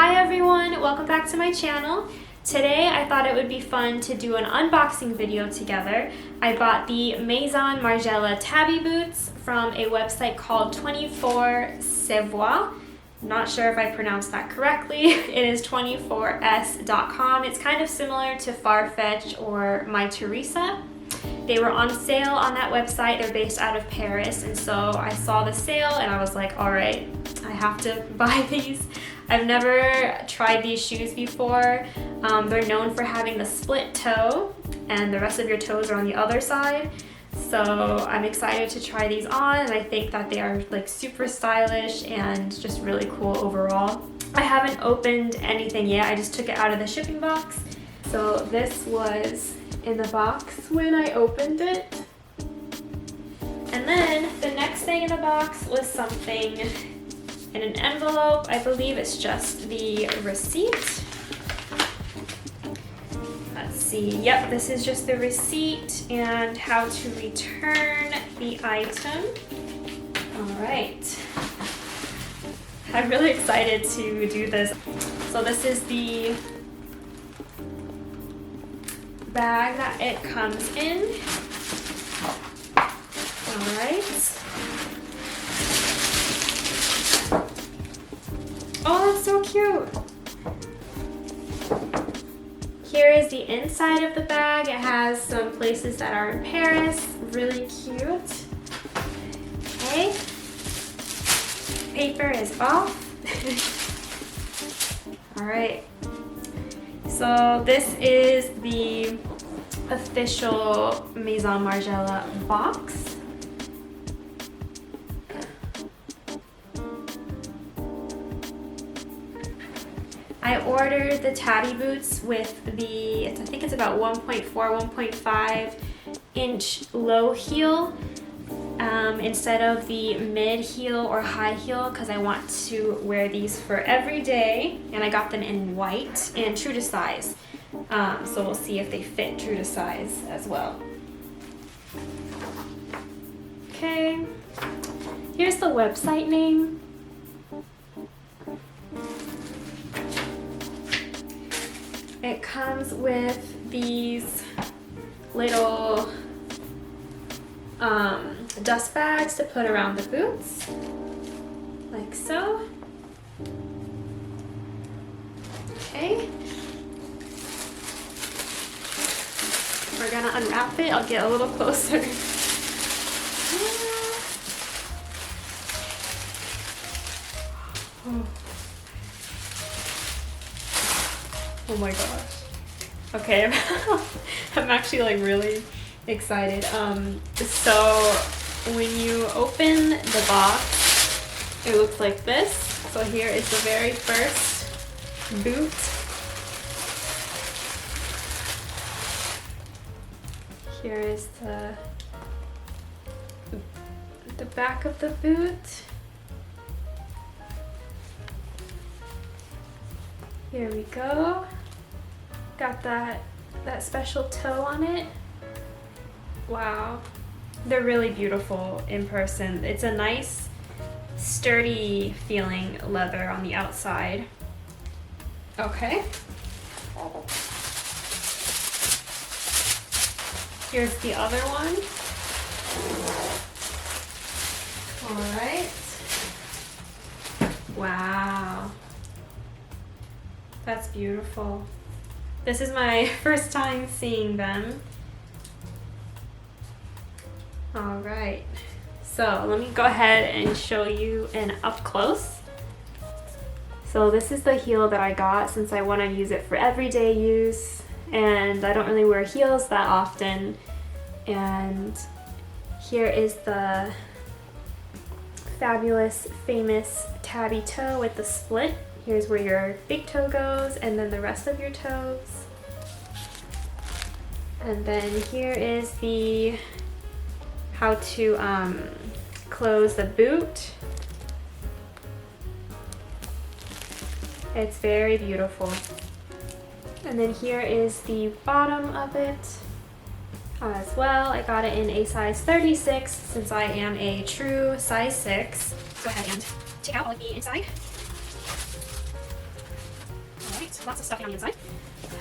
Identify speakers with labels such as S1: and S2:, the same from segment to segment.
S1: Hi everyone, welcome back to my channel. Today I thought it would be fun to do an unboxing video together. I bought the Maison Margiela Tabi boots from a website called 24sevoix. Not sure if I pronounced that correctly. It is 24s.com. It's kind of similar to Farfetch or My Teresa. They were on sale on that website. They're based out of Paris, and so I saw the sale and I was like, all right, I have to buy these. I've never tried these shoes before. They're known for having the split toe and the rest of your toes are on the other side. So I'm excited to try these on, and I think that they are like super stylish and just really cool overall. I haven't opened anything yet. I just took it out of the shipping box. So this was in the box when I opened it. And then the next thing in the box was something in an envelope. I believe it's just the receipt. Let's see. Yep, this is just the receipt and how to return the item. All right. I'm really excited to do this. So this is the bag that it comes in. All right. Oh, that's so cute. Here is the inside of the bag. It has some places that are in Paris. Really cute. Okay. Paper is off. All right. So this is the official Maison Margiela box. I ordered the Tabi boots with the, I think it's about 1.4, 1.5 inch low heel instead of the mid heel or high heel, because I want to wear these for every day, and I got them in white and true to size. So we'll see if they fit true to size as well. Okay, here's the website name. It comes with these little dust bags to put around the boots, like so. Okay. We're gonna unwrap it. I'll get a little closer. Oh my gosh. Okay, I'm actually like really excited. So when you open the box, it looks like this. So here is the very first boot. Here is the back of the boot. Here we go. Got that special toe on it. Wow. They're really beautiful in person. It's a nice, sturdy feeling leather on the outside. Okay. Here's the other one. All right. Wow. That's beautiful. This is my first time seeing them. All right, so let me go ahead and show you an up close. So this is the heel that I got since I want to use it for everyday use, and I don't really wear heels that often. And here is the fabulous, famous Tabi toe with the split. Here's where your big toe goes, and then the rest of your toes. And then here is the how to close the boot. It's very beautiful. And then here is the bottom of it as well. I got it in a size 36 since I am a true size 6. Go ahead and check out all of the inside. lots of stuffing on the inside.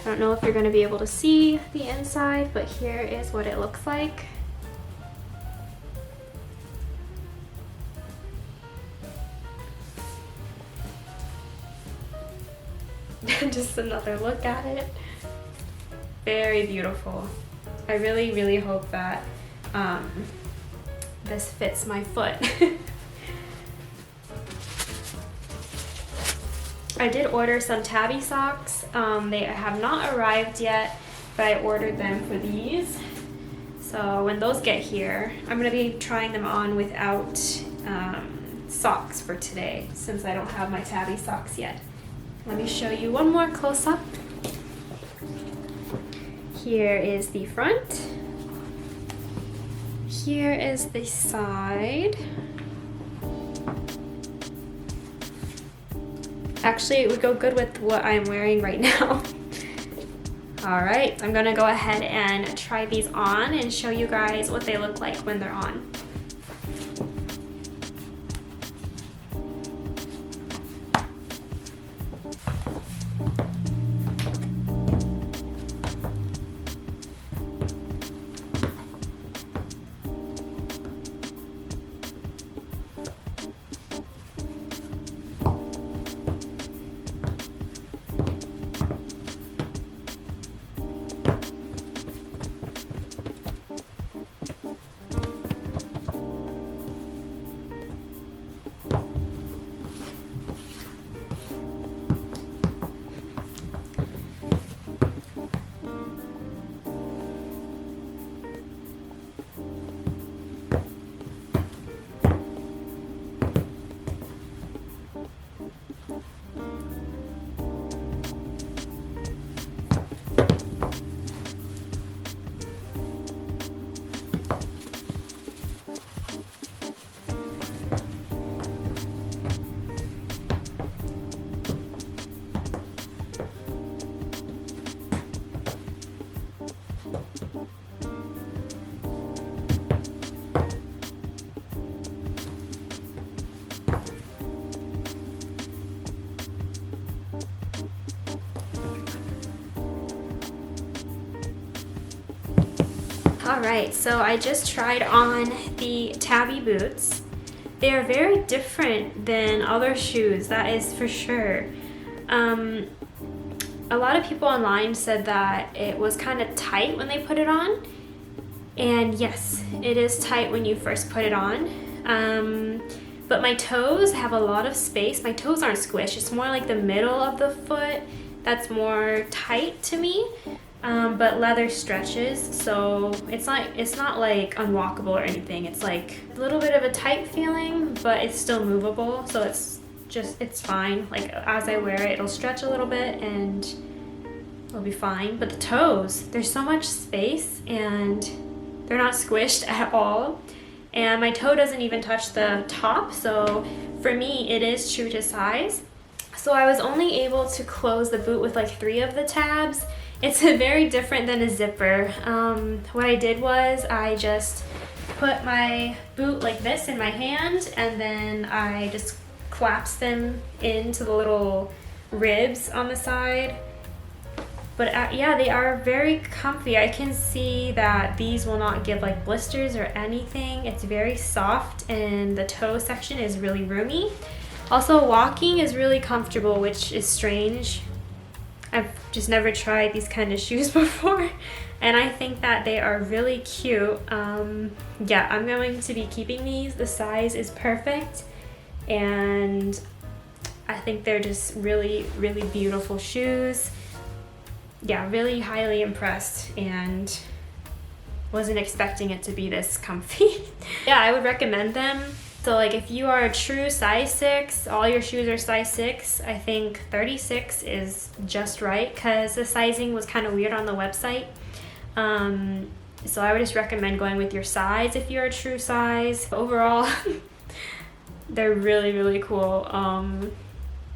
S1: I don't know if you're going to be able to see the inside, but here is what it looks like. Just another look at it. Very beautiful. I really hope that this fits my foot. I did order some Tabi socks. They have not arrived yet, but I ordered them for these. So when those get here, I'm gonna be trying them on without socks for today, since I don't have my Tabi socks yet. Let me show you one more close up. Here is the front. Here is the side. Actually, it would go good with what I'm wearing right now. All right, I'm gonna go ahead and try these on and show you guys what they look like when they're on. Alright, so I just tried on the Tabi boots. They are very different than other shoes, that is for sure. A lot of people online said that it was kind of tight when they put it on. And yes, it is tight when you first put it on. But my toes have a lot of space. My toes aren't squished, it's more like the middle of the foot that's more tight to me. But leather stretches, so it's not like unwalkable or anything. It's like a little bit of a tight feeling, but it's still movable, so it's fine. Like as I wear it, it'll stretch a little bit and it'll be fine. But the toes, there's so much space and they're not squished at all. And my toe doesn't even touch the top, so for me, it is true to size. So I was only able to close the boot with like 3 of the tabs. It's very different than a zipper. What I did was I just put my boot like this in my hand, and then I just collapsed them into the little ribs on the side. But yeah, they are very comfy. I can see that these will not give like blisters or anything. It's very soft and the toe section is really roomy. Also, walking is really comfortable, which is strange. I've just never tried these kind of shoes before, and I think that they are really cute. Yeah, I'm going to be keeping these. The size is perfect, and I think they're just really beautiful shoes. Yeah, really highly impressed, and wasn't expecting it to be this comfy. Yeah, I would recommend them. So like if you are a true size 6, all your shoes are size 6, I think 36 is just right, because the sizing was kind of weird on the website. So I would just recommend going with your size if you're a true size. Overall, they're really cool.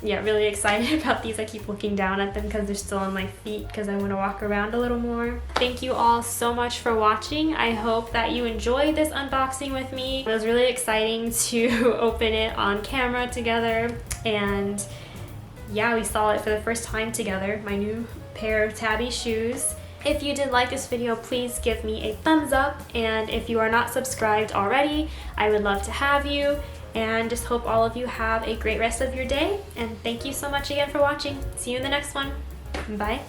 S1: Yeah, really excited about these. I keep looking down at them because they're still on my feet because I want to walk around a little more. Thank you all so much for watching. I hope that you enjoyed this unboxing with me. It was really exciting to open it on camera together, and yeah, we saw it for the first time together, my new pair of Tabi shoes. If you did like this video, please give me a thumbs up, and if you are not subscribed already, I would love to have you, and just hope all of you have a great rest of your day, and thank you so much again for watching. See you in the next one. Bye.